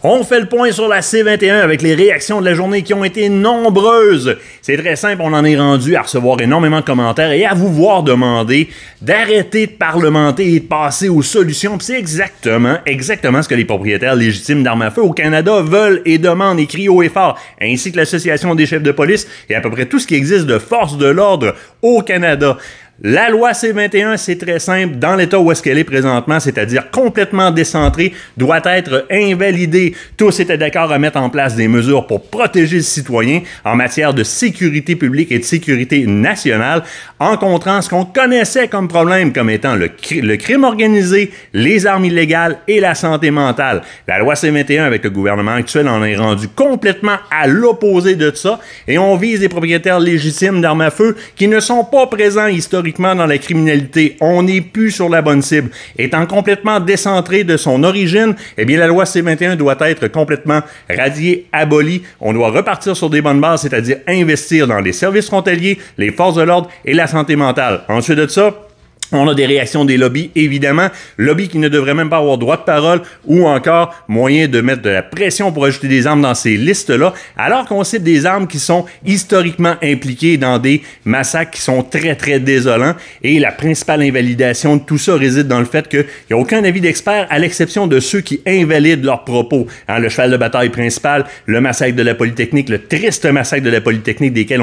On fait le point sur la C-21 avec les réactions de la journée qui ont été nombreuses. C'est très simple, on en est rendu à recevoir énormément de commentaires et à vous voir demander d'arrêter de parlementer et de passer aux solutions. Puis c'est exactement ce que les propriétaires légitimes d'armes à feu au Canada veulent et demandent et crient haut et fort, ainsi que l'Association des chefs de police et à peu près tout ce qui existe de force de l'ordre au Canada. La loi C-21, c'est très simple, dans l'état où est-ce qu'elle est présentement, c'est-à-dire complètement décentrée, doit être invalidée. Tous étaient d'accord à mettre en place des mesures pour protéger le citoyen en matière de sécurité publique et de sécurité nationale, en contrant ce qu'on connaissait comme problème comme étant le crime organisé, les armes illégales et la santé mentale. La loi C-21, avec le gouvernement actuel, en est rendu complètement à l'opposé de ça, et on vise les propriétaires légitimes d'armes à feu qui ne sont pas présents historiquement dans la criminalité. On n'est plus sur la bonne cible. Étant complètement décentré de son origine, eh bien, la loi C-21 doit être complètement radiée, abolie. On doit repartir sur des bonnes bases, c'est-à-dire investir dans les services frontaliers, les forces de l'ordre et la santé mentale. Ensuite de ça, on a des réactions des lobbies, évidemment. Lobbies qui ne devraient même pas avoir droit de parole ou encore moyen de mettre de la pression pour ajouter des armes dans ces listes-là, alors qu'on cible des armes qui sont historiquement impliquées dans des massacres qui sont très, très désolants. Et la principale invalidation de tout ça réside dans le fait qu'il n'y a aucun avis d'expert à l'exception de ceux qui invalident leurs propos. Hein, le cheval de bataille principal, le massacre de la Polytechnique, le triste massacre de la Polytechnique duquel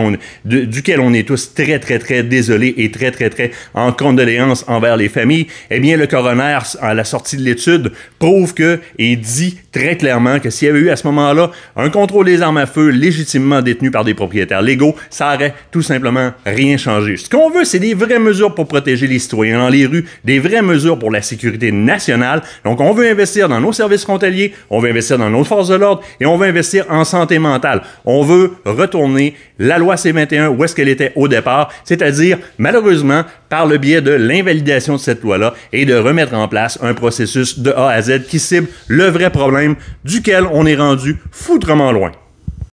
on est tous très, très, très désolés et très, très, très en condoléances envers les familles, eh bien, le coroner, à la sortie de l'étude, prouve et dit très clairement que s'il y avait eu à ce moment-là un contrôle des armes à feu légitimement détenu par des propriétaires légaux, ça aurait tout simplement rien changé. Ce qu'on veut, c'est des vraies mesures pour protéger les citoyens dans les rues, des vraies mesures pour la sécurité nationale. Donc, on veut investir dans nos services frontaliers, on veut investir dans nos forces de l'ordre et on veut investir en santé mentale. On veut retourner la loi C-21 où est-ce qu'elle était au départ, c'est-à-dire, malheureusement, par le biais de l'invalidation de cette loi-là et de remettre en place un processus de A à Z qui cible le vrai problème duquel on est rendu foutrement loin.